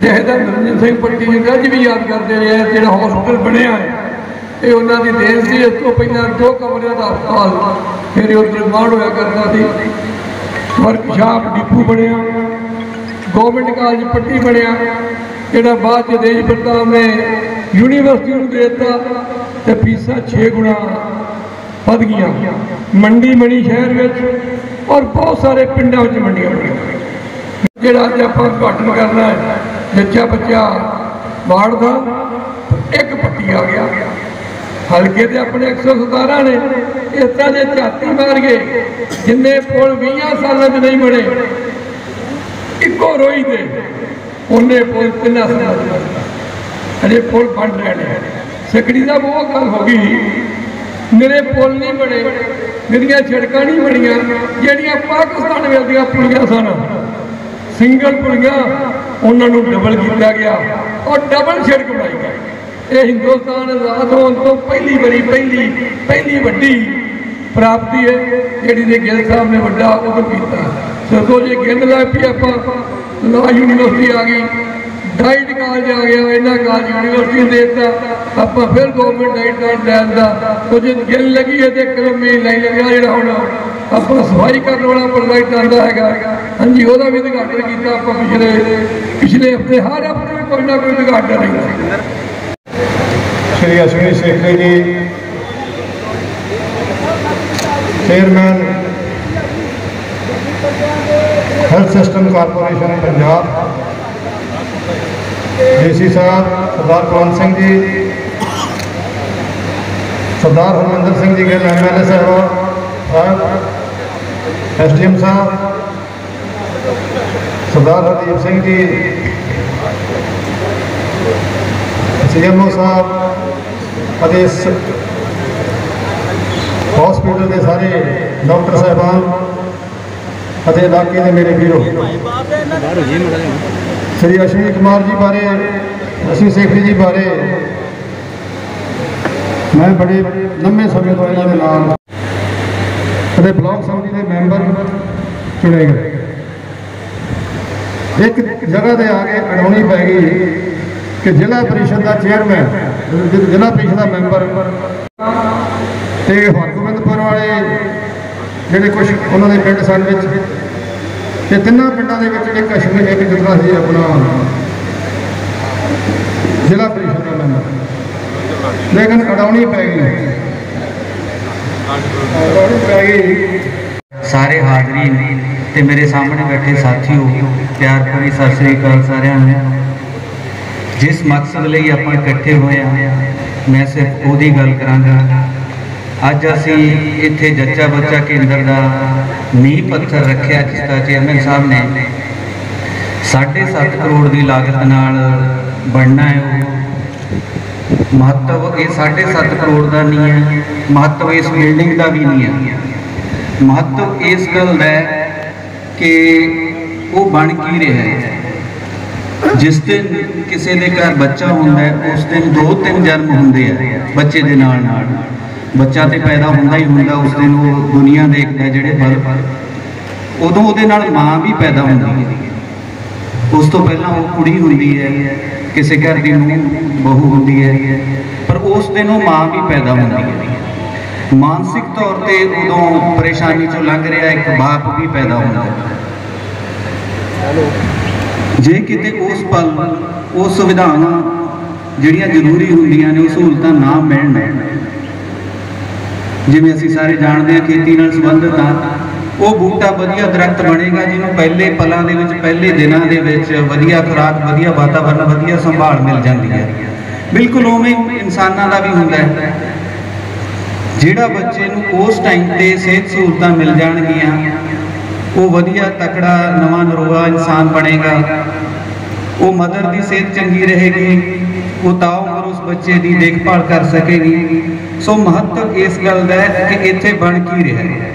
जहदा नरिंदर सिंह पट्टी जी अज भी याद करते हैं जो हॉस्पिटल बनया है ये उन्होंने देन से। इस तो पहला 2 कमरे का अस्पताल फिर उधर निर्माण होया करता थी। वर्कशॉप डिपू बनया, गवर्नमेंट कॉलेज पट्टी बनया जोड़ा बाद देश प्रताप ने यूनीवर्सिटी को देता तो फीसा 6 गुणा वध गई। मंडी बनी शहर में और बहुत सारे पिंडों में मंडियां बनी। जोड़ा अज आप उद्घाटन करना है जच्चा बच्चा वार्ड का 1 पट्टी आ गया। हल्के के अपने 117 ने इस तरह के झाती मार गए जिन्हें पुल 20 सालों से नहीं बने। इको रोई दे उन्हें पुल 3 साल अजे पुल बन रहे हैं। सकड़ी का बहुत गल हो गई, मेरे पुल नहीं बने, मेरिया सड़क नहीं बनिया जड़िया पाकिस्तान वेदियाँ पुलियां सन सिंगल पुलियां उन्होंने डबल किया गया और डबल सड़क बनाई गई। ये हिंदुस्तान आजाद होने तो पहली बारी पहली वड्डी प्राप्ति है जी गिल साहब ने बड़ा उदम किया। सो जो गिन लग पी आप लॉ यूनीवर्सिटी आ गई, डाइट कॉलेज आ गया, इन्होंने कॉलेज यूनीवर्सिटी देता आप फिर गवर्नमेंट डाइट कार्ड लैन का तो जो गिन लगी है तो एकदम मेन लाइन लगा जो हम आप सफाई करने वाला प्रोजेक्ट आता है। हाँ जी वह भी उद्घाटन किया आप पिछले हफ्ते हर हफ्ते कोई ना कोई उद्घाटन रहता। Shri Ashwini Shekhri ji chairman health system corporation Punjab, DC साहब सरदार कुलवंत सिंह जी, सरदार हरमिंदर सिंह जी गिल MLA साहब, SDM साहब, सरदार हरदीप सिंह जी, CMO साहब, हॉस्पिटल के सारे डॉक्टर साहबान, इलाके के मेरे वीरों, श्री अश्विनी कुमार जी बारे, अश्विनी शेखरी जी बारे मैं बड़े लंबे समय तो इन्होंने नाम ब्लॉक समिति के मैंबर चुने गए। एक जगह से आके अड़ाउनी पै गई कि जिला परिषद का चेयरमैन जिला परिषद का मैंबर हरगोबिंदपुर वाले जोड़े कुछ उन्होंने पिंड सन तिना पिंडों के एक अश्विनी एक जितना से अपना जिला परिषद का मैंबर, लेकिन अड़ाउनी पै गई। सारे हाजरीन ते मेरे सामने बैठे साथियों प्यार भरी सत श्री अकाल सारिਆਂ ਨੂੰ। जिस मकसद लिए आप इकट्ठे हुए हैं मैं सिर्फ वही गल करांगा। अज असी इत्थे जच्चा बच्चा केंद्र का नींह पत्थर रखा जिसका चेयरमैन साहब ने 7.5 करोड़ की लागत नाल बनना है। महत्व ये 7.5 करोड़ का नहीं है, महत्व इस बिल्डिंग का भी नहीं है। महत्व इस गल का है कि वो बन की रहा है। जिस दिन किसी के घर बच्चा होंदा है उस दिन 2-3 जन्म होंदे हैं बच्चे के नाल नाल। बच्चा तो पैदा होंदा ही होंदा, उस दिन वो दुनिया देखता है जोड़े पल उदों वो माँ भी पैदा होंदी है। उस तो पहला वो कुड़ी होंदी है, किसी घर की नूंह बहू होंदी है, पर उस दिन वो माँ भी पैदा होंदी है। मानसिक तौर पर उदों परेशानी चो लंघ रहा एक बाप भी पैदा होंदा है। जे किते उस पल वो सुविधावां जिहड़ियां जरूरी होंदियां ने सहूलतां ना मिलण, जिवें असीं सारे जानते हैं खेती नाल संबंधित हाँ, वो बूटा वधिया दरख्त बनेगा जिन्हों पहले पलों के पहले दिनों के वधिया खुराक वधिया वातावरण वधिया संभाल मिल जाती है। बिल्कुल उवें इंसानां दा भी हुंदा है। जिहड़ा बच्चे नूं उस टाइम ते सेहत सहूलतां मिल जाणगियां वो वधिया तकड़ा नवा नरोआ इंसान बनेगा। वो मदर की सेहत चंगी रहेगी, वो ताऊ और उस बच्चे की देखभाल कर सकेगी। सो महत्व इस गल का है कि इत्थे बन की रहा है।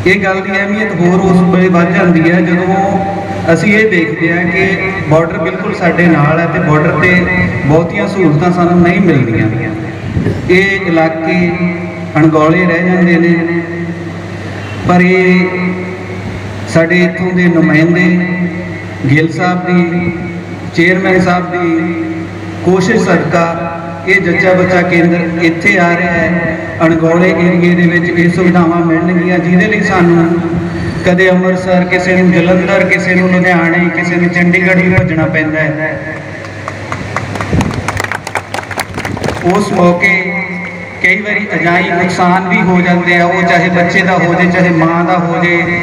ये गल की अहमियत होर उस वे बढ़ जाती है जो असी ये देखते हैं कि बॉर्डर बिल्कुल साडे नाल है तो बॉर्डर पर बहुतियां सहूलतां सानूं नहीं मिलदियां। ये इलाके अणगौले रह जाते हैं, पर ये साडे इत्थों के नुमाइंदे गिल साहब की चेयरमैन साहब की कोशिश सदका ये जच्चा बच्चा केंद्र इत्थे आ रहा है। अणगौले एरिए दे विच ये सुविधावां मिलणगीਆਂ जिहदे लई सानूं कदे अमृतसर, किसी नूं जलंधर, किसी नूं लुधियाणे, किसी नूं चंडीगढ़ भी भजना पैंदा है। उस मौके कई बारी अजाई नुकसान भी हो जाते हैं, वो चाहे बच्चे का हो जाए चाहे माँ का हो जाए,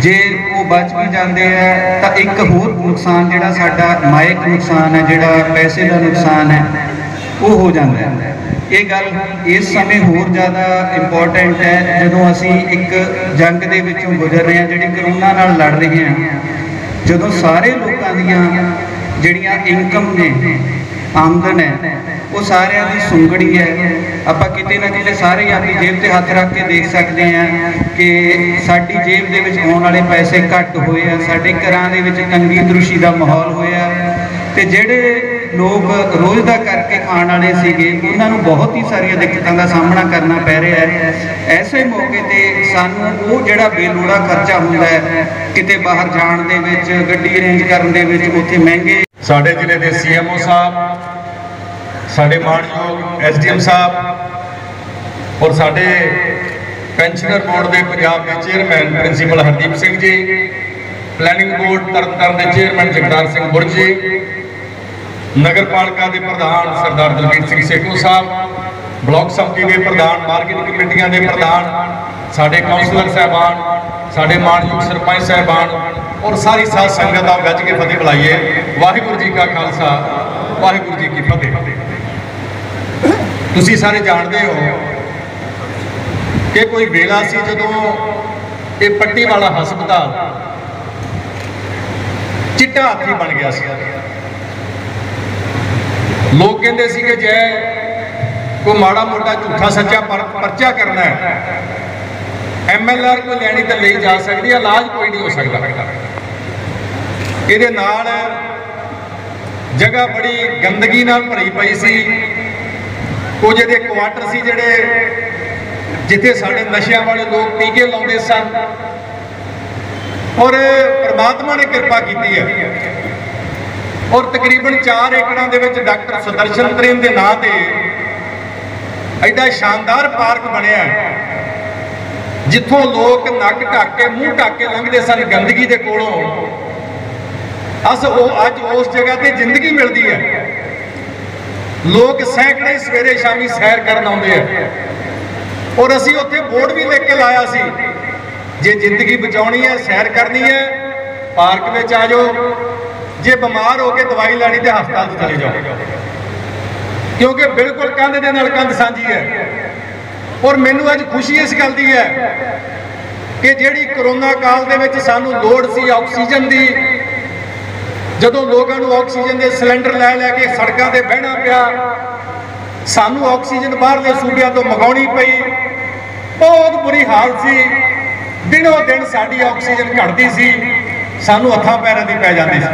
जे वो बच भी जाते हैं तो एक होर नुकसान जिहड़ा साडा मायक नुकसान है, जिहड़ा पैसे का नुकसान है वो हो जाता है। ये गल इस समय होर ज़्यादा इंपॉर्टेंट है जदों असी एक जंग दे विचों गुजर रहे हैं, जिहड़ी करोना नाल लड़ रहे हैं। जदों सारे लोगों दीयां जिहड़ियां इनकम ने, आमदन है, वो सारे की सुंगड़ी है। आपां किते ना किते सारे अपनी जेब से हाथ रख के देख सकते हैं कि साडी जेब दे विच आउण वाले पैसे घट होए आ, साडे घरां दे विच तंगी तरुशी का माहौल होया ते जिहड़े लोग रोज़ का करके खाण वाले सीगे उन्हां नूं बहुत ही सारिया दिक्कतों का सामना करना पै रहा है। ऐसे मौके ते सानूं वो जिहड़ा बेलोड़ा खर्चा हुंदा है किते बाहर जाण दे विच, गड्डी अरेंज करन दे विच, उत्थे महंगे साडे जिले के CMO साहब, साडे मानयोग SDM साहब और साडे पेंशनर बोर्ड के पंजाब के chairman principal Hardeep Singh ji, planning board Tarn Taran के चेयरमैन जगतार सिंह बुर्ज जी, नगर पालिका के प्रधान सरदार दलबीर सिंह सेखू साहब, ब्लॉक समिति के प्रधान, मार्केट कमेटियां के प्रधान, साडे काउंसलर साहबान, साडे मानयोग सरपंच साहबान और सारी साध संगत आप गज के फतेह बुलाइए। वाहिगुरू जी का खालसा, वाहिगुरू जी की फतेह। तुसी सारे जानते हो कि कोई वेला सी जदों ये पट्टी वाला हस्पताल चिट्टा हाथी बन गया सी। लोग कहते सी कि जे कोई माड़ा मोटा झूठा सच्चा परचा करना है, MLR को लैनी तो ले जा सकती है, इलाज कोई नहीं हो सकता। ये नाल जगह बड़ी गंदगी नाल भरी पई सी। कुछ ये क्वार्टर सी जिहड़े जिथे साडे नशियां वाले लोग टीके लाउंदे सन, और परमात्मा ने कृपा की है और तकरीबन 4 एकड़ां दे विच डॉक्टर सुदर्शन प्रेम के नां ते एडा शानदार पार्क बनया जिथों लोग नक ढक के मूँह ढक के लंघते सन गंदगी के कोलों। अस अज उस जगह ते जिंदगी मिलती है। लोग सैकड़े सवेरे शामी सैर करन आउंदे हैं और असी उत्थे बोर्ड भी लिख के लाया सी, जे जिंदगी बचाउणी है, सैर करनी है, पार्क में आ जाओ, जे बीमार हो के दवाई लैनी तो हस्पताल चले जाओ, क्योंकि बिल्कुल कंध दे नाल कंध सांझी है। और मैनूं अज खुशी इस गल दी है कि जिहड़ी करोना काल दे विच सानूं लोड़ सी ऑक्सीजन दी, जदों लोगों को ऑक्सीजन के सिलेंडर लै लैके सड़कों पर बहना पिया, सानू ऑक्सीजन बाहरले सूबिया तो मंगाउणी पई, बहुत बुरी हालत सी। दिनों दिन साडी ऑक्सीजन घटती सी, सानू हत्थां पैरां दी पै जांदी सी।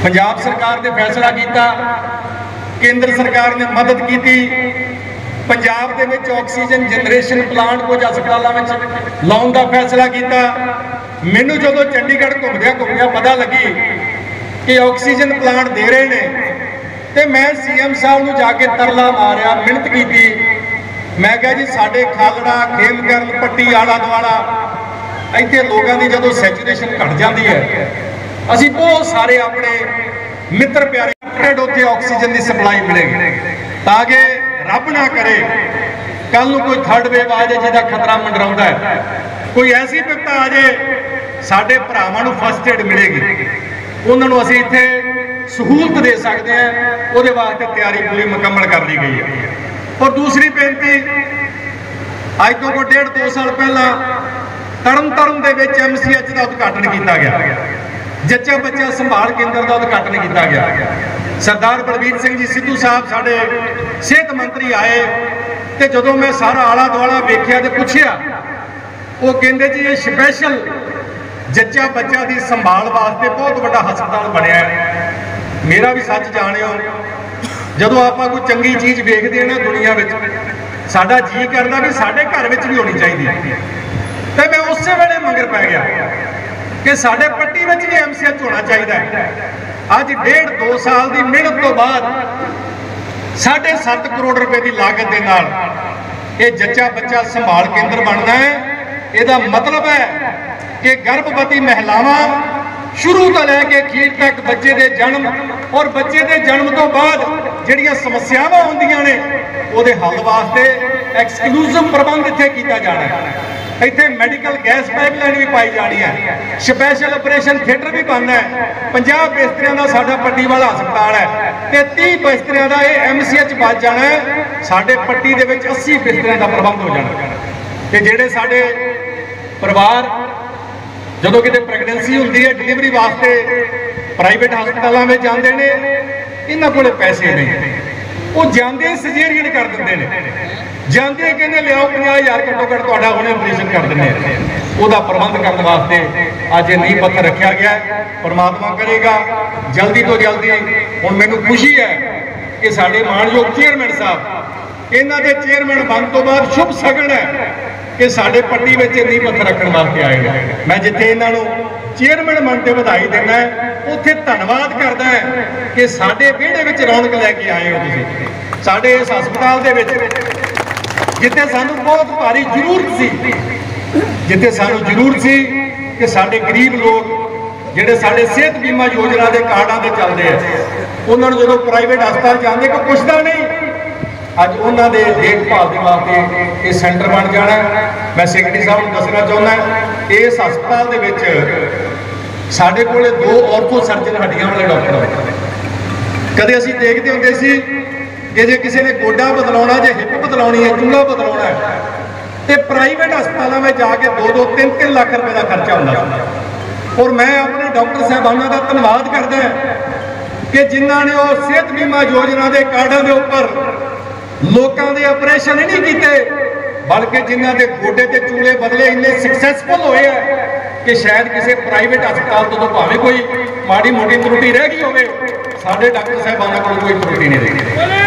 पंजाब सरकार ने फैसला किया, केंद्र सरकार ने मदद की, पंजाब दे विच ऑक्सीजन जनरेशन प्लांट कुछ हस्पतालों में लाउण दा फैसला किया। मैनू जो चंडीगढ़ घूमद्या पता लगी कि ऑक्सीजन प्लांट दे रहे हैं, तो मैं CM साहब को जाके तरला मारिया, मिहनत की। मैं कहा जी साडे खालड़ा, खेमकरन, पट्टी, आला दुआला इत्थे लोगों की जो सैचुरेशन घट जाती है, असी बहुत सारे अपने मित्र प्यारे उत्थे ऑक्सीजन की सप्लाई मिलेगी, ताकि रब ना करे कल को कोई थर्ड वेव आ जाए जिसका खतरा मंडराउंदा है, कोई ऐसी विपता आ जाए, साडे भरावां नूं फर्स्ट एड मिलेगी, उन्होंने असीं इत्थे सहूलत दे सकते हैं। उहदे वास्ते तैयारी पूरी मुकम्मल कर ली गई है। और दूसरी बेनती, अज तो कोई 1.5-2 साल पहला तरनतारन दे विच MCH का उद्घाटन किया गया, जच्चा बच्चा संभाल केंद्र का उद्घाटन किया गया। सरदार बलबीर सिंह जी सिद्धू साहब साडे सेहत मंत्री आए, तो जो मैं सारा आला दुआला वेख्या तो पूछया, वो कहते जी ये स्पैशल जच्चा बच्चा की संभाल वास्ते बहुत बड़ा हस्पताल बनया है। मेरा भी सच जानियो, जदों आप कोई चंगी चीज़ वेखते हैं ना दुनिया में, साडा जी करता भी साडे घर में भी होनी चाहिए। तो मैं उस वेले मगर पै गया कि साडे पट्टी में भी MCH होना चाहिए। अज 1.5-2 साल की मेहनत तो बाद 7.5 करोड़ रुपए की लागत के नाल ये जच्चा बच्चा संभाल केंद्र बनना है। इसका मतलब है कि गर्भवती महिलावां शुरू तो लैके अखीर तक बच्चे के जन्म और बच्चे के जन्म तो बाद जिहड़ियां समस्यावां होंदियां ने उहदे हल वास्ते एक्सक्लूसिव प्रबंध इत्थे कीता जाना है। इत्थे मैडिकल गैस पाइपलाइन भी पाई जानी है, स्पैशल ऑपरेशन थिएटर भी बनना है। 50 बिस्तरियां का साडा पट्टी वाला हस्पताल है ते 30 बिस्तरियां का ये MCH बच जाना है। साडे पट्टी दे विच 80 बिस्तरियां का प्रबंध हो जाना ते जिहड़े साडे परिवार जदों किते प्रेगनेंसी होंदी है डिलीवरी वास्ते प्राइवेट हस्पतालों में जाते हैं, इन्हां कोले पैसे नहीं, वो जाते ही सजेरियन कर देंगे ने, जाते कहते लियाओ 50,000 घट्टो घट्ट तुहाडा हुणे ऑपरेशन कर देंगे। उसका प्रबंध करने वास्ते अज नींह पत्थर रखा गया। परमात्मा करेगा जल्दी तो जल्दी। हुण मैनूं खुशी है कि साडे मानयोग चेयरमैन साहब इन्हां दे चेयरमैन बन तो बाद शुभ सगन है कि साडे पट्टी में नींह पत्थर रखने वास्ते आए हैं। मैं जिथे इन्हां नूं चेयरमैन बनते बधाई देना है, उत्थे धन्नवाद करदा है कि साडे विहड़े विच रौनक लैके आए हो तुसीं। साडे इस हस्पताल दे विच जिथे सानूं बहुत भारी जरूरत सी, जिथे सानूं जरूरत सी कि साडे गरीब लोग जिहड़े साडे सेहत बीमा योजना के कार्डां ते चलदे हैं, उन्हां नूं जदों प्राइवेट हस्पताल जांदे कोई पुछदा नहीं। अज उन्होंने देखभाल के वास्ते ये सेंटर बन जाना है। मैं सैकटरी साहब को दसना चाहना इस हस्पताल के विच साडे कोले 2 ऑर्थो सर्जन हड्डियां वाले डॉक्टर कदे असीं देखते होंदे सी कि जे किसी ने गोडा बदलाउणा, जे हिप बदलाउणी है, चूल्हा बदलाउणा है तो प्राइवेट हस्पतालों में जाके 2-2, 3-3 लाख रुपए का खर्चा होंदा। और मैं अपने डॉक्टर साहबाना का धन्नवाद करदा कि जिन्हां ने वो सेहत बीमा योजना के कार्डां के उपर लोगों के ऑपरेशन ही नहीं किए, बल्कि जिन्हों के गोडे के चूले बदले इन्ने सक्सैसफुल होए हैं कि शायद किसी प्राइवेट हस्पताल तो भावें कोई माड़ी मोटी त्रुटि रह गई होवे, साडे डॉक्टर साहबाना कोल कोई त्रुटि नहीं रही।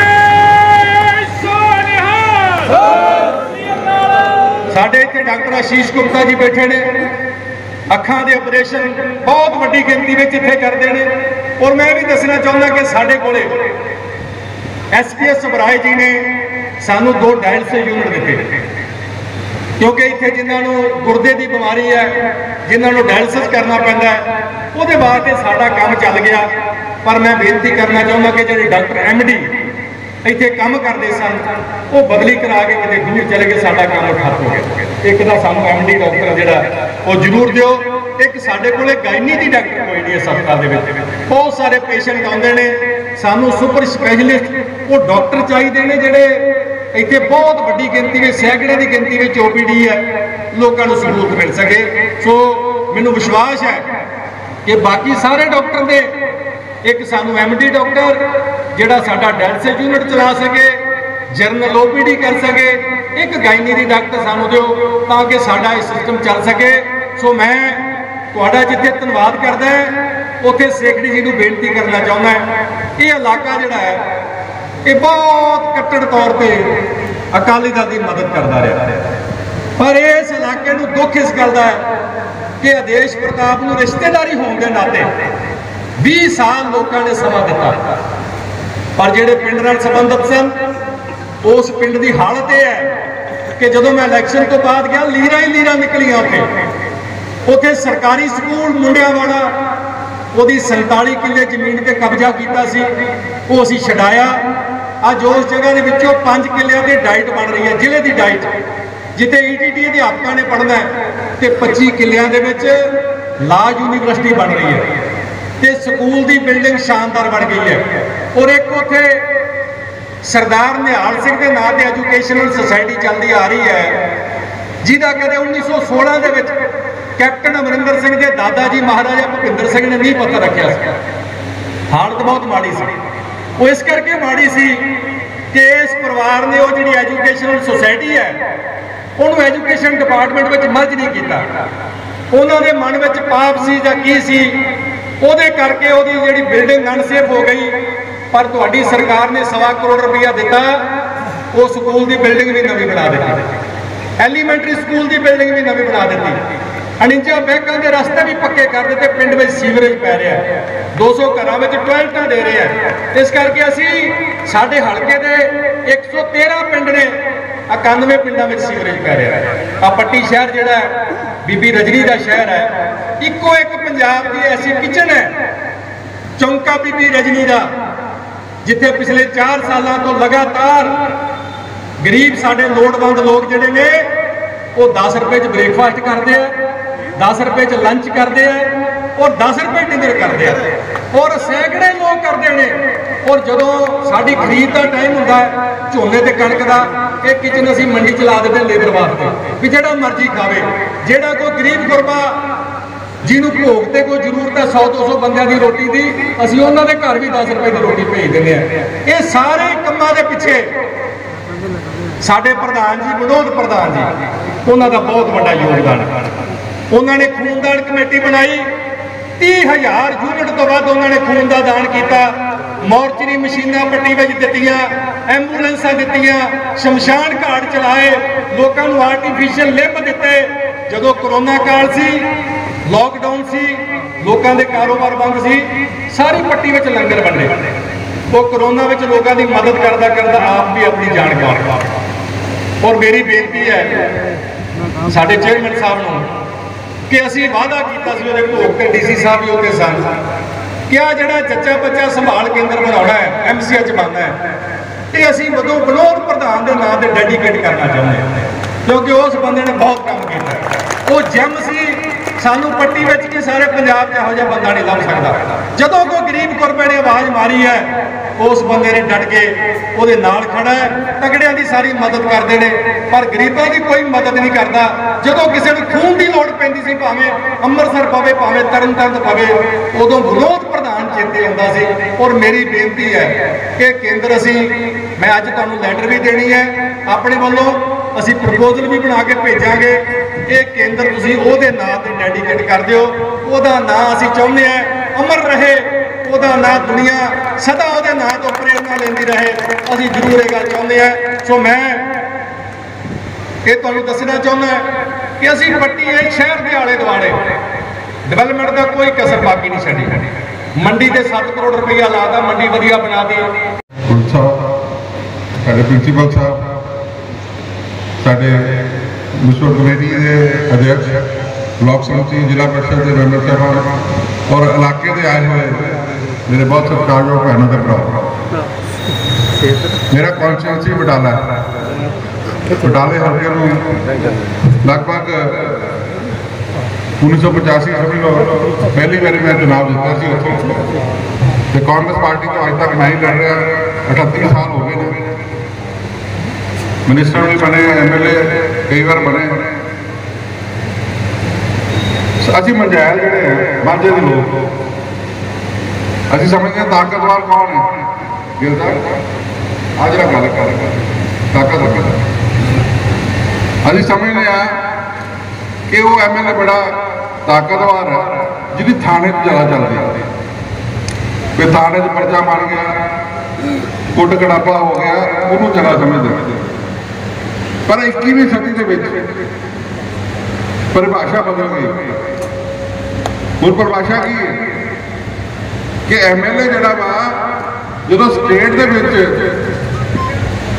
साडे इत्थे डॉक्टर आशीष गुप्ता जी बैठे ने, अखां दे ऑपरेशन बहुत वड्डी गिनती में इत्थे करते हैं। और मैं भी दसना चाहुंदा कि साडे कोले SPS सबराए जी ने सानू 2 डायलिसिस यूनिट दिते, क्योंकि इत्थे जिन्होंने गुर्दे की बीमारी है, जिन्होंने डायलिसिस करना पैंदा है, उहदे वास्ते साडा काम चल गया। पर मैं बेनती करना चाहुंदा कि जिहड़े डॉक्टर MD इत्थे काम करते सन वो बदली करा के किते दूर चले गए, साडा काम ठप्प हो गया। एक तां सानू MD डॉक्टर जिहड़ा वो जरूर दिओ। एक साडे कोले गायनी दी डॉक्टर कोई नहीं इस हस्पताल दे विच, बहुत सारे पेशेंट आउंदे ने, सानू सुपर स्पैशलिस्ट वो डॉक्टर चाहिए ने जिहड़े इत्थे बहुत वड्डी गिनती में सैकड़े की गिनती में OPD है, लोगों को सहूलत मिल सके। सो मैनूं विश्वास है कि बाकी सारे डॉक्टर दे एक सानू MD डॉक्टर जिहड़ा साडा डायलिसिस यूनिट चला सके, जनरल OPD कर सके, एक गायनी दी डॉक्टर सानू दिओ ताकि साडा इस सिस्टम चल सके। सो मैं तुहाडा जिथे धन्नवाद करदा है उत्थे सैकटरी जी नूं बेनती करना चाहुंदा है, ये इलाका जिहड़ा है ये बहुत कट्टर तौर पर अकाली दल की मदद करता रहा, पर इस इलाके नूं दुख इस गल दा है कि आदेश प्रताप नूं रिश्तेदारी होने के नाते 20 साल लोगों ने समा दिता, पर जिहड़े पिंड नाल संबंधित सन उस पिंड की हालत यह है कि जदों मैं इलैक्शन तो बाद गया लीरा ही लीरा निकलियां उत्थे सरकारी स्कूल मुंडिया वाला वो 47 किले जमीन ते कब्जा किया सी, वो असीं छडाया। अज उस जगह के विचों 5 किलियां की डाइट बन रही है, जिले की डाइट, जिथे ETT अध्यापकों ने पढ़ना है, तो 25 किलियां दे विच ला यूनीवर्सिटी बन रही है, तो स्कूल की बिल्डिंग शानदार बन गई है। और एक उत्थे सरदार निहाल सिंह के नाम से एजुकेशनल सोसाइटी चलती आ रही है, जिहदा कदे 1916 के विच कैप्टन अमरिंदर सिंह के दादा जी महाराजा भुपिंदर सिंह ने नींह पत्थर रखा। हालत बहुत माड़ी सी, वो इस करके माड़ी सी कि इस परिवार ने वो जी एजुकेशनल सोसाइटी है उन्होंने एजुकेशन डिपार्टमेंट में मर्ज नहीं किया। उन्होंने मन में पाप सी या की सी, ਉਹਦੇ करके ਉਹਦੀ ਜਿਹੜੀ बिल्डिंग अनसेफ हो गई। पर ਤੁਹਾਡੀ सरकार ने 1.25 करोड़ रुपया दिता, वो स्कूल की बिल्डिंग भी नवी बना दी, एलीमेंटरी स्कूल की बिल्डिंग भी नवी बना दी। 49 ਬੈਂਕਾਂ ਦੇ ਰਸਤੇ ਵੀ ਪੱਕੇ ਕਰ ਦਿੱਤੇ, ਪਿੰਡ ਵਿੱਚ ਸੀਵਰੇਜ ਪੈ ਰਿਹਾ, 200 ਘਰਾਂ ਵਿੱਚ ਟਾਇਲਟਾਂ ਦੇ ਰਹੇ ਆ। ਇਸ ਕਰਕੇ ਅਸੀਂ ਸਾਡੇ ਹਲਕੇ ਦੇ 113 ਪਿੰਡ ਨੇ, 91 ਪਿੰਡਾਂ ਵਿੱਚ ਸੀਵਰੇਜ ਪੈ ਰਿਹਾ। ਆ ਪੱਟੀ ਸ਼ਹਿਰ ਜਿਹੜਾ ਬੀਬੀ ਰਜਨੀ ਦਾ ਸ਼ਹਿਰ ਹੈ, ਇੱਕੋ ਇੱਕ ਪੰਜਾਬ ਦੀ ਐਸੀ ਕਿਚਨ ਹੈ ਚੌਂਕਾ ਬੀਬੀ ਰਜਨੀ ਦਾ, ਜਿੱਥੇ ਪਿਛਲੇ 4 ਸਾਲਾਂ ਤੋਂ ਲਗਾਤਾਰ ਗਰੀਬ ਸਾਡੇ ਲੋੜਵੰਦ ਲੋਕ ਜਿਹੜੇ ਨੇ ਉਹ 10 ਰੁਪਏ 'ਚ ਬ੍ਰੇਕਫਾਸਟ ਕਰਦੇ ਆ, 10 ਰੁਪਏ 'ਚ ਲੰਚ ਕਰਦੇ ਆ ਔਰ 10 ਰੁਪਏ ਡਿਨਰ ਕਰਦੇ ਆ, ਔਰ ਸੈਂਕੜੇ ਲੋਕ ਕਰਦੇ ਨੇ। ਔਰ ਜਦੋਂ ਸਾਡੀ ਖਰੀਦ ਦਾ ਟਾਈਮ ਹੁੰਦਾ ਹੈ ਝੋਨੇ ਤੇ ਕਣਕ ਦਾ, ਇਹ ਕਿਚਨ ਅਸੀਂ ਮੰਡੀ 'ਚ ਲਾ ਦਿੰਦੇ ਲੇਬਰ ਵਾਸਤੇ ਵੀ ਜਿਹੜਾ ਮਰਜ਼ੀ ਖਾਵੇ। ਜਿਹੜਾ ਕੋਈ ਗਰੀਬ ਗੁਰਬਾ ਜਿਹਨੂੰ ਭੋਗ ਤੇ ਕੋਈ ਜ਼ਰੂਰਤ ਹੈ 100-200 ਬੰਦਿਆਂ ਦੀ ਰੋਟੀ ਦੀ, ਅਸੀਂ ਉਹਨਾਂ ਦੇ ਘਰ ਵੀ 10 ਰੁਪਏ ਦੀ ਰੋਟੀ ਭੇਜ ਦਿੰਦੇ ਆ। ਇਹ ਸਾਰੇ ਕੰਮਾਂ ਦੇ ਪਿੱਛੇ ਸਾਡੇ ਪ੍ਰਧਾਨ ਜੀ ਵਿਨੋਦ ਪ੍ਰਧਾਨ ਜੀ, ਉਹਨਾਂ ਦਾ ਬਹੁਤ ਵੱਡਾ ਯੋਗਦਾਨ ਹੈ। ਉਹਨਾਂ ਨੇ ਖੂਨਦਾਨ ਕਮੇਟੀ ਬਣਾਈ, 30,000 ਯੂਨਿਟ ਤੋਂ ਵੱਧ ਉਹਨਾਂ ਨੇ ਖੂਨ ਦਾ ਦਾਨ ਕੀਤਾ। ਮੋਰਚਰੀ ਮਸ਼ੀਨਾਂ ਪੱਟੀ ਵਿੱਚ ਦਿੱਤੀਆਂ, ਐਂਬੂਲੈਂਸਾਂ ਦਿੱਤੀਆਂ, ਸ਼ਮਸ਼ਾਨ ਘਾਟ ਚਲਾਏ, ਲੋਕਾਂ ਨੂੰ ਆਰਟੀਫੀਸ਼ੀਅਲ ਲਿੰਬ ਦਿੱਤੇ। ਜਦੋਂ ਕਰੋਨਾ ਕਾਲ ਸੀ, ਲਾਕਡਾਊਨ ਸੀ, ਲੋਕਾਂ ਦੇ ਕਾਰੋਬਾਰ ਬੰਦ ਸੀ, ਸਾਰੀ ਪੱਟੀ ਵਿੱਚ ਲੰਗਰ ਵੰਡੇ। ਉਹ ਕਰੋਨਾ ਵਿੱਚ ਲੋਕਾਂ ਦੀ ਮਦਦ ਕਰਦਾ ਕਰਦਾ ਆਪ ਵੀ ਆਪਣੀ ਜਾਨ ਗਵਾ ਦਿੱਤੀ। ਔਰ ਮੇਰੀ ਬੇਨਤੀ ਹੈ ਸਾਡੇ ਚੇਅਰਮੈਨ ਸਾਹਿਬ ਨੂੰ ਕਿ ਅਸੀਂ ਵਾਅਦਾ ਕੀਤਾ ਸੀ, ਉਹਦੇ ਭੋਗ ਤੇ ਡੀਸੀ ਸਾਹਿਬ ਵੀ ਉੱਥੇ ਸਨ, ਕਿ ਆ ਜਿਹੜਾ ਜੱਚਾ ਬੱਚਾ ਸੰਭਾਲ ਕੇਂਦਰ ਬਣਾਉਣਾ ਹੈ, MCH ਬਣਨਾ ਹੈ, ਇਹ ਅਸੀਂ ਉਦੋਂ ਵਿਨੋਦ ਪ੍ਰਧਾਨ ਦੇ ਨਾਂ ਤੇ ਡੈਡੀਕੇਟ ਕਰਨਾ ਚਾਹੁੰਦੇ ਹਾਂ, ਕਿਉਂਕਿ ਉਸ ਬੰਦੇ ਨੇ ਬਹੁਤ ਕੰਮ ਕੀਤਾ। ਉਹ ਜੈਮ ਸੀ, ਸਾਨੂੰ ਪੱਟੀ ਵਿੱਚ ਕਿ ਸਾਰੇ ਪੰਜਾਬ 'ਚ ਇਹੋ ਜਿਹਾ ਬੰਦਾ ਨਹੀਂ ਲੱਭ ਸਕਦਾ। ਜਦੋਂ ਕੋਈ ਗਰੀਬ ਗੁਰਬੇ ਨੇ ਆਵਾਜ਼ ਮਾਰੀ ਹੈ, ਉਸ ਬੰਦੇ ਨੇ ਡਟ ਕੇ ਉਹਦੇ ਨਾਲ ਖੜਾ ਹੈ। ਤਗੜਿਆਂ ਦੀ ਸਾਰੀ ਮਦਦ ਕਰਦੇ ਨੇ, ਪਰ ਗਰੀਬਾਂ ਦੀ ਕੋਈ ਮਦਦ ਨਹੀਂ ਕਰਦਾ। ਜਦੋਂ ਕਿਸੇ ਨੂੰ ਖੂਨ ਦੀ ਲੋੜ ਪੈਂਦੀ ਸੀ, ਭਾਵੇਂ ਅੰਮ੍ਰਿਤਸਰ ਪਵੇ ਭਾਵੇਂ ਤਰਨਤਾਰਨ ਪਵੇ, ਉਦੋਂ ਵਿਨੋਦ ਪ੍ਰਧਾਨ ਚੇਤੇ ਆਉਂਦਾ ਸੀ। ਔਰ ਮੇਰੀ ਬੇਨਤੀ ਹੈ ਕਿ ਕੇਂਦਰ ਮੈਂ ਅੱਜ ਤੁਹਾਨੂੰ ਲੈਟਰ ਵੀ ਦੇਣੀ ਹੈ, ਆਪਣੇ ਵੱਲੋਂ ਅਸੀਂ ਪ੍ਰਪੋਜ਼ਲ ਵੀ ਬਣਾ ਕੇ ਭੇਜਾਂਗੇ। ਇਹ ਕੇਂਦਰ ਤੁਸੀਂ ਉਹਦੇ ਨਾਂ ਤੇ ਡੈਡੀਕੇਟ ਕਰ ਦਿਓ। ਉਹਦਾ ਨਾਂ ਅਸੀਂ ਚਾਹੁੰਦੇ ਹਾਂ ਅਮਰ ਰਹੇ, ਉਹਦਾ ਨਾਂ ਦੁਨੀਆ ਸਦਾ ਉਹਦੇ ਨਾਂ ਤੋਂ ਪ੍ਰੇਰਨਾ ਲੈਂਦੀ ਰਹੇ। ਅਸੀਂ ਜ਼ਰੂਰ ਇਹ ਗੱਲ ਚਾਹੁੰਦੇ ਹਾਂ। ਸੋ ਮੈਂ ਇਹ ਤੁਹਾਨੂੰ ਦੱਸਣਾ ਚਾਹੁੰਦਾ ਕਿ ਅਸੀਂ ਪੱਟੀ ਇਹ ਸ਼ਹਿਰ ਦੇ ਆਲੇ ਦੁਆਲੇ ਡਿਵੈਲਪਮੈਂਟ ਦਾ ਕੋਈ ਕਸਰ ਬਾਕੀ ਨਹੀਂ ਛੱਡੀ। ਮੰਡੀ ਤੇ 7 ਕਰੋੜ ਰੁਪਈਆ ਲਾਦਾ, ਮੰਡੀ ਵਧੀਆ ਬਣਾ ਦਿੱਤੀ। ਸਾਡੇ ਪ੍ਰਿੰਸੀਪਲ ਸਾਹਿਬ, ਸਾਡੇ ਮਿਊਨਿਸਪਲ ਕਮੇਟੀ ਦੇ ਅਧਿਕਸ਼, ਬਲਾਕ ਸਮਿਤੀ, ਜ਼ਿਲ੍ਹਾ ਪ੍ਰੀਸ਼ਦ ਦੇ ਮੈਂਬਰ ਸਾਹਿਬਾਨ ਔਰ ਇਲਾਕੇ ਦੇ ਆਏ ਹੋਏ ਮੇਰੇ ਬਹੁਤ ਸਤਿਕਾਰਯੋਗ ਭੈਣਾਂ ਤੇ ਭਰਾ। ਮੇਰਾ ਕੌਂਸਟੀਟਿਊਂਸੀ ਬਟਾਲੇ ਹਲਕੇ ਨੂੰ ਲਗਭਗ 1985 ਸਮਝ ਲਓ ਪਹਿਲੀ ਵਾਰੀ ਮੈਂ ਚੁਣਾਵ ਦਿੱਤਾ ਸੀ ਉੱਥੋਂ, ਤੇ ਕਾਂਗਰਸ ਪਾਰਟੀ ਤੋਂ ਅੱਜ ਤੱਕ ਮੈਂ ਹੀ ਲੜ ਰਿਹਾ। 38 ਸਾਲ ਹੋ ਗਏ ਨੇ। ਮਿਨਿਸਟਰ ਵੀ ਬਣੇ, MLA ਕਈ ਵਾਰ ਬਣੇ। ਅਸੀਂ ਮੰਝੈਲ ਜਿਹੜੇ ਆ ਮਾਝੇ ਦੇ ਲੋਕ, ਅਸੀਂ ਸਮਝਦੇ ਹਾਂ ਤਾਕਤਵਰ ਕੌਣ ਹੈ? ਗਿਲਦਾਰ ਆ ਜਿਹੜਾ ਗੱਲ ਕਰ ਤਾਕਤਵਰ। ਅਸੀਂ ਸਮਝਦੇ ਹਾਂ ਕਿ ਉਹ MLA ਬੜਾ ਤਾਕਤਵਰ ਹੈ ਜਿਹਦੀ ਥਾਣੇ 'ਚ ਜ਼ਿਆਦਾ ਚੱਲਦੀ ਹੈ। ਕੋਈ ਥਾਣੇ 'ਚ ਪਰਚਾ ਬਣ ਗਿਆ, ਕੁੱਟ ਕੜਾਪਾ ਹੋ ਗਿਆ, ਉਹਨੂੰ ਜ਼ਿਆਦਾ ਸਮਝਦੇ। ਪਰ 21ਵੀਂ ਸਦੀ ਦੇ ਵਿੱਚ ਪਰਿਭਾਸ਼ਾ ਬਦਲ ਗਈ। ਹੁਣ ਪਰਿਭਾਸ਼ਾ ਕੀ ਹੈ ਕਿ MLA ਜਿਹੜਾ ਵਾ ਜਦੋਂ ਸਟੇਟ ਦੇ ਵਿੱਚ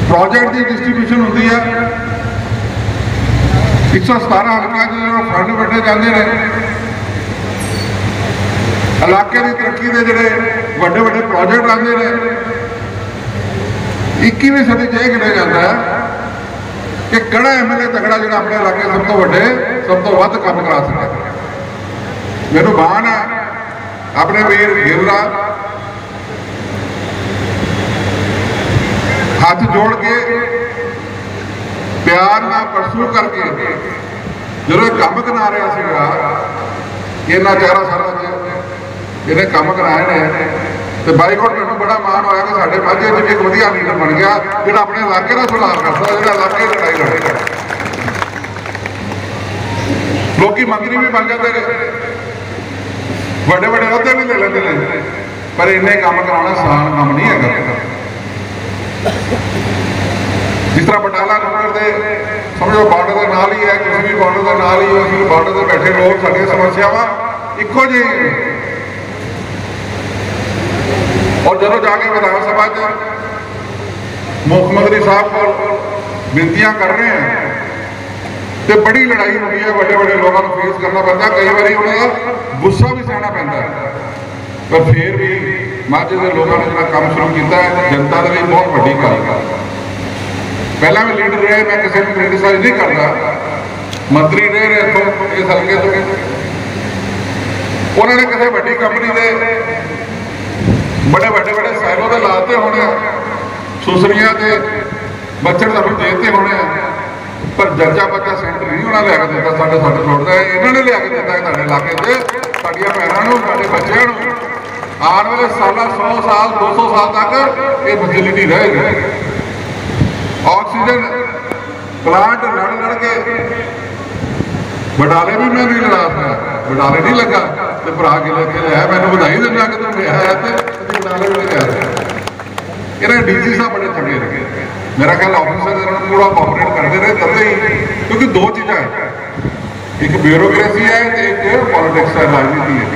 ਪ੍ਰੋਜੈਕਟ ਦੀ ਡਿਸਟ੍ਰੀਬਿਊਸ਼ਨ ਹੁੰਦੀ ਹੈ, 117 ਹਲਕਿਆਂ 'ਚ ਜਦੋਂ ਫੰਡ ਵੰਡੇ ਜਾਂਦੇ ਨੇ, ਇਲਾਕੇ ਦੀ ਤਰੱਕੀ ਦੇ ਜਿਹੜੇ ਵੱਡੇ ਵੱਡੇ ਪ੍ਰੋਜੈਕਟ ਆਉਂਦੇ ਨੇ, 21ਵੀਂ ਸਦੀ 'ਚ ਇਹ ਗਿਣਿਆ ਜਾਂਦਾ ਹੈ ਕਿ ਕਿਹੜਾ MLA ਤਕੜਾ ਜਿਹੜਾ ਆਪਣੇ ਇਲਾਕੇ ਸਭ ਤੋਂ ਵੱਡੇ ਸਭ ਤੋਂ ਵੱਧ ਕੰਮ ਕਰਾ ਸਕੇ। ਮੈਨੂੰ ਮਾਣ ਹੈ ਆਪਣੇ ਵੀਰ ਗਿੱਲ ਹੱਥ ਜੋੜ ਕੇ ਪਿਆਰ ਨਾਲ ਪਰਸੂ ਕਰਕੇ ਜਦੋਂ ਇਹ ਕੰਮ ਕਰਾ ਰਿਹਾ ਸੀਗਾ, ਇਹਨਾਂ 11 ਸਾਲਾਂ 'ਚ ਇਹਨੇ ਕੰਮ ਕਰਾਏ ਨੇ, ਤੇ ਬਾਈਕਾਟ ਮੈਨੂੰ ਬੜਾ ਮਾਣ ਹੋਇਆ ਕਿ ਸਾਡੇ ਮਾਝੇ 'ਚ ਇੱਕ ਵਧੀਆ ਲੀਡਰ ਬਣ ਗਿਆ ਜਿਹੜਾ ਆਪਣੇ ਇਲਾਕੇ ਦਾ ਸੁਧਾਰ ਕਰ ਸਕਦਾ, ਜਿਹੜਾ ਇਲਾਕੇ ਦੀ ਲੜਾਈ ਲੜੇਗਾ। ਲੋਕੀ ਮੰਤਰੀ ਵੀ ਬਣ ਜਾਂਦੇ ਨੇ, ਵੱਡੇ ਵੱਡੇ ਅਹੁਦੇ ਵੀ ਲੈ ਲੈਂਦੇ ਨੇ, ਪਰ ਇੰਨੇ ਕੰਮ ਕਰਾਉਣਾ ਆਸਾਨ ਕੰਮ ਨਹੀਂ ਹੈਗਾ। जिस तरह बटाला नंबर के समझो बार्डर के नाल ही है, किसी भी बार्डर के नाल ही असं बार्डर से बैठे लोग साड़ी समस्यावां इक्को जी। और जो जाके विधान सभा मुख्यमंत्री साहब को बेनतियां कर रहे हैं तो बड़ी लड़ाई होती है, बड़े बड़े लोगों को फेस करना पड़ता है, कई बार उन्होंने गुस्सा भी सहना पैंता है, पर फिर भी माझे के लोगों ने जो काम शुरू किया है जनता के लिए बहुत बड़ी गल। पहला भी लीडर रहे, मैं किसी को क्रिटिसाइज नहीं करता, मंत्री रहे इतों इस हल्के तो उन्होंने किसी बड़ी कंपनी के बड़े बड़े बड़े सैलों के लाते होने, सुसरिया के बच्चन सानू देते होने, पर जज्जा बच्चा सेंटर नहीं होना लिया के देता, साढ़े सट छोड़ता है, इन्होंने लिया के देता है साढ़े इलाके से साड़िया भैनों साढ़े बच्चों आने वाले साल 100 साल 200 साल तक ये फैसिलिटी रहेगी। ऑक्सीजन प्लांट लड़ लड़ के बटाले भी मैं नहीं लड़ा था, बटाले नहीं लगा तो भरा के लेके लिया, मैंने बधाई देना कि तुम लिया है तो बटाले भी लिया। इन्हें DC साहब बड़े चंगे लगे, मेरा ख्याल ऑफिसर पूरा कोऑपरेट करते रहे तब ही, क्योंकि दो चीज़ें हैं, एक ब्यूरोक्रेसी है एक पॉलिटिक्स है, राजनीति है,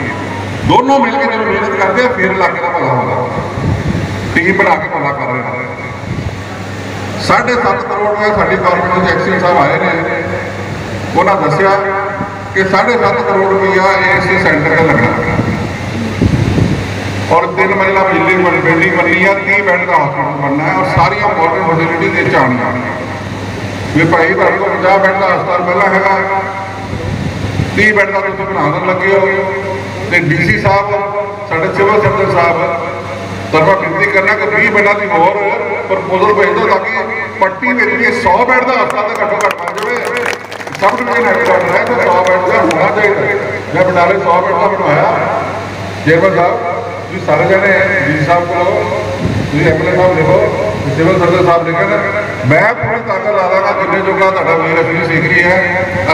दोनों मिलकर जब मेहनत करते हैं फिर इलाके का भला होगा, टीम बना के भला कर रहे हैं। 7.5 करोड़ में साड़ी गौरमेंट एक्सीडेंट साहब आए हैं, उन्होंने दसिया कि 7.5 करोड़ रुपया इस सेंटर का लगना और 3 मंजिला बिल्डिंग बननी है, 30 बेड का हॉस्पिटल बनना है और सारिया मॉडर्न फैसिलिटीज आनिया भी भाई तुम को 50 बेड का हस्पताल पहला है, 30 बेड का तुम बना देन लगे हो। तो DC साहब साढ़े सिविल सर्जन साहब तो मैं विनती करना कि 20 बेडों की होर प्रपोजल भेज दो ताकि पट्टी में 100 बेड का हस्पताल घट्टो घट बन जाए। सब डिवीजन हेडक्वार्टर है तो 100 बेड का होना चाहिए। मैं बटाले 100 बेड का बनवाया, चेयरमैन साहब जी सारे जने DC साहब को MLA साहब लिखो, सिविल सर्जन साहब लिखे ना, मैं पूरी ताकत ला देगा जिन्हें जोगा तुहाडा वीर असली सीख रही है,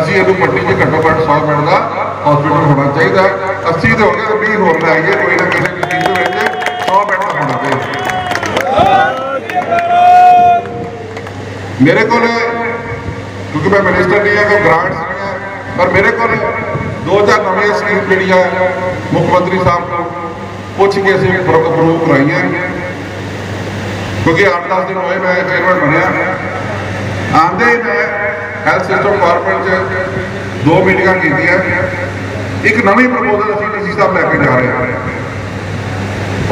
असी इनू पट्टी में घट्टो घट 100 बेड का हॉस्पिटल होना चाहिए। 80 तो हो गए तो 20 होर लाइए, कोई ना किसी भी चीज़ के 100 बेड का होना चाहिए। मेरे को क्योंकि मैं मिनिस्टर नहीं है कोई ग्रांट्स नहीं है, पर मेरे को 2000 नवी स्कीम जी मुख्यमंत्री साहब को पूछ के अभी अप्रूव कराई है, क्योंकि 8-10 दिन हुए मैं चेयरमैन बनया, आंदे ही मैं हैल्थ सिस्टम गौरमेंट 2 मीटिंग की, एक नवी प्रपोजल अभी DC साहब लैके जा रहे हैं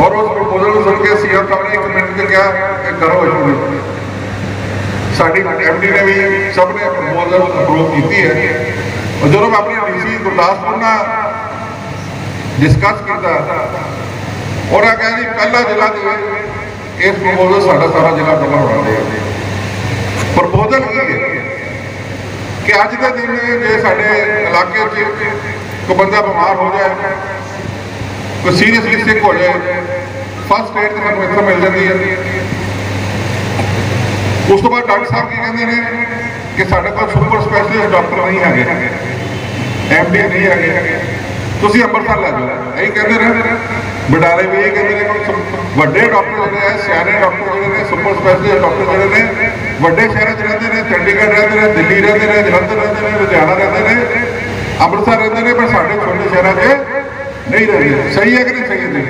और उस प्रपोजल को सुन के CM साहब ने 1 मिनट में कहा कि करो इशू। साड़ी MD ने भी सब ने प्रपोजल अप्रूव की है और जो मैं अपनी DC गुरदासपुर ना डिस्कस किया और कहा जी पहला जिला इस प्रपोजल सारा जिला पहला होना चाहिए। प्रपोजल की है कि अज के दिन जो साढ़े इलाके कोई बंदा बीमार हो जाए, कोई सीरियसली सिक हो जाए, फर्स्ट एड तो मैं इतना मिल जाती है। उस तो बाद डॉक्टर साहब की कहते हैं कि साढ़े को सुपर स्पैशलिस्ट डॉक्टर नहीं है, MD नहीं है, तुम अंमृतसर लै जाओ, यही कहते रहे। बटाले भी यही कहते हैं बड़े डॉक्टर जोड़े सियाने डॉक्टर जोड़े सुपर स्पैशलिस्ट डॉक्टर जोड़े ने बड़े शहरों रहते हैं, चंडीगढ़ रहते हैं, दिल्ली रहते हैं, जलंधर रहते हैं, लुधियाना रहते हैं, अमृतसर रहते हैं, पर साढ़े छोटे शहरों से नहीं रहते। सही है कि नहीं सही है,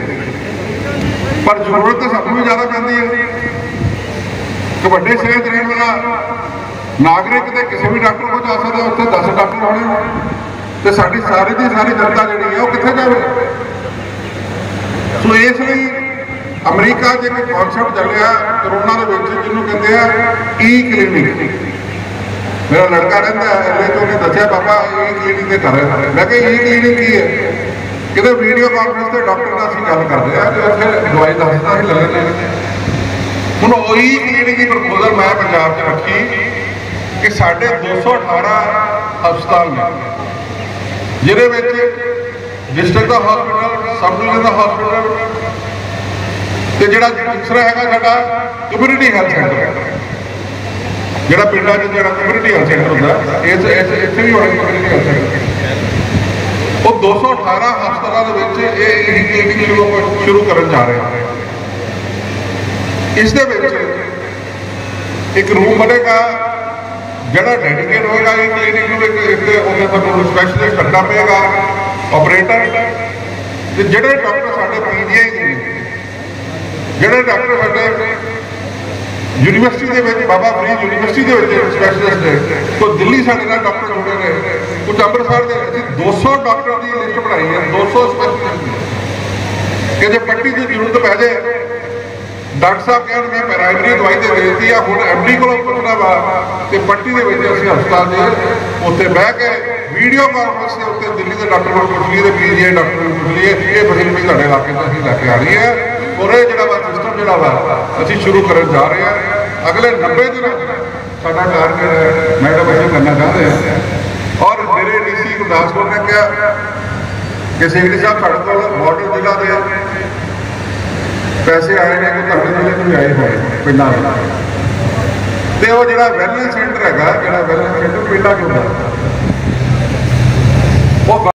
पर जरूरत तो सबको भी ज़्यादा पैंती है कि बड़े शहर रहने वाला नागरिक तो किसी भी डॉक्टर को जा सकता, उत्थे 10 डॉक्टर होने तो साड़ी सारी की सारी जनता जी है वो कितने जाए। सो इसलिए अमरीका च एक कॉन्सैप्ट चलिया करोना के जिन्होंने कहते हैं E-क्लिनिक। मेरा लड़का रहता है एलए तो उन्हें दसिया पापा E-क्लिनिक के कर रहे, मैं कहा E-क्लिनिक की है कि वीडियो कॉन्फ्रेंस से डॉक्टर का असं गल करते हैं तो उत्थे दवाई दसदा ही ले लेंगे। ਹੁਣ ਉਹੀ ਕਲੀਨਿਕ ਦੀ ਪ੍ਰਪੋਜ਼ਲ ਮੈਂ ਪੰਜਾਬ 'ਚ ਰੱਖੀ ਕਿ ਸਾਡੇ 218 ਹਸਪਤਾਲ ਨੇ ਜਿਹਦੇ ਵਿੱਚ ਡਿਸਟ੍ਰਿਕਟ ਦਾ ਹਸਪੀਟਲ, ਸਬ ਡਿਵੀਜ਼ਨ ਦਾ ਹਸਪੀਟਲ ਤੇ ਜਿਹੜਾ ਦੂਸਰਾ ਹੈਗਾ ਸਾਡਾ ਕਮਿਊਨਿਟੀ ਹੈਲਥ ਸੈਂਟਰ, ਜਿਹੜਾ ਪਿੰਡਾਂ 'ਚ ਜਿਹੜਾ ਕਮਿਊਨਿਟੀ ਹੈਲਥ ਸੈਂਟਰ ਹੁੰਦਾ ਇੱਥੇ ਵੀ ਹੋਣਾ ਕਮਿਊਨਿਟੀ ਹੈਲਥ ਸੈਂਟਰ। ਉਹ 218 ਹਸਪਤਾਲਾਂ ਦੇ ਵਿੱਚ ਇਹ ਕਲੀਨਿਕ ਸ਼ੁਰੂ ਕਰਨ ਜਾ ਰਹੇ ਹਨ। इस ਇੱਕ ਰੂਮ ਬਣੇਗਾ ਜਿਹੜਾ ਡੈਡੀਕੇਟ ਹੋਏਗਾ ਇਹ ਕਲੀਨਿਕ ਨੂੰ, ਇੱਕ ਉਹਦੇ ਤੁਹਾਨੂੰ ਸਪੈਸ਼ਲਿਸਟ ਰੱਖਣਾ ਪਏਗਾ ਆਪਰੇਟਰ। ਤੇ ਜਿਹੜੇ ਡਾਕਟਰ ਸਾਡੇ ਪੀਜੀਆਈ ਦੇ ਨੇ, ਜਿਹੜੇ ਡਾਕਟਰ ਸਾਡੇ ਯੂਨੀਵਰਸਿਟੀ ਦੇ ਵਿੱਚ ਬਾਬਾ ਫਰੀਦ ਯੂਨੀਵਰਸਿਟੀ ਦੇ ਵਿੱਚ ਸਪੈਸ਼ਲਿਸਟ ਹੈ, ਤੋਂ ਦਿੱਲੀ ਸਾਡੇ ਨਾਲ ਡਾਕਟਰ ਜੁੜੇ ਨੇ, ਕੁਝ ਅੰਮ੍ਰਿਤਸਰ ਦੇ ਅਸੀਂ 200 ਡਾਕਟਰ ਦੀ ਲਿਸਟ ਬਣਾਈ ਹੈ, 200 ਸਪੈਸ਼ਲਿਸਟ ਕਿ ਜੇ ਪੱਟੀ ਦੀ ਜ਼ਰੂਰਤ ਪੈ ਜਾਏ ਡਾਕਟਰ ਸਾਹਿਬ ਕਹਿਣ ਮੈਂ ਪ੍ਰਾਇਮਰੀ ਦਵਾਈ ਤੇ ਦੇ ਦਿੱਤੀ ਆ, ਹੁਣ ਐਮਡੀ ਕੋਲੋਂ ਪੁੱਛਣਾ ਵਾ ਤੇ ਪੱਟੀ ਦੇ ਵਿੱਚ ਅਸੀਂ ਹਸਪਤਾਲ ਦੇ ਉੱਤੇ ਬਹਿ ਕੇ ਵੀਡੀਓ ਕਾਨਫਰੰਸ ਦੇ ਉੱਤੇ ਦਿੱਲੀ ਦੇ ਡਾਕਟਰ ਨੂੰ ਪੁੱਛ ਲਈਏ ਤੇ ਪੀਜੀਆਈ ਡਾਕਟਰ ਨੂੰ ਪੁੱਛ ਲਈਏ ਇਹ ਫੈਸਿਲਿਟੀ ਸਾਡੇ ਇਲਾਕੇ 'ਚ ਅਸੀਂ ਲੈ ਕੇ ਆ ਰਹੀ ਹੈ। ਔਰ ਇਹ ਜਿਹੜਾ ਵਾ ਸਿਸਟਮ ਜਿਹੜਾ ਵਾ ਅਸੀਂ ਸ਼ੁਰੂ ਕਰਨ ਜਾ ਰਹੇ ਹਾਂ। ਅਗਲੇ 90 ਦਿਨ ਸਾਡਾ ਟਾਰਗੇਟ ਹੈ, ਮੈਡਮ ਅਸੀਂ ਕਰਨਾ ਚਾਹੁੰਦੇ ਹਾਂ। ਔਰ ਮੇਰੇ ਡੀਸੀ ਗੁਰਦਾਸਪੁਰ ਨੇ ਕਿਹਾ ਕਿ ਸੈਕਟਰੀ ਸਾਹਿਬ ਸਾਡੇ ਕੋਲ ਬਾਰਡਰ ਜ਼ਿਲ੍ਹਾ ਦੇ ਪੈਸੇ ਆਏ ਨੇ, ਕੋਈ ਤੁਹਾਡੇ ਜ਼ਿਲ੍ਹੇ ਤੋਂ ਆਏ ਹੋਏ ਪਿੰਡਾਂ ਦੇ, ਤੇ ਉਹ ਜਿਹੜਾ ਵੈਲਨੈਸ ਸੈਂਟਰ ਹੈਗਾ, ਜਿਹੜਾ ਵੈਲਨੈਸ ਸੈਂਟਰ ਪਿੰਡਾਂ 'ਚ ਹੁੰਦਾ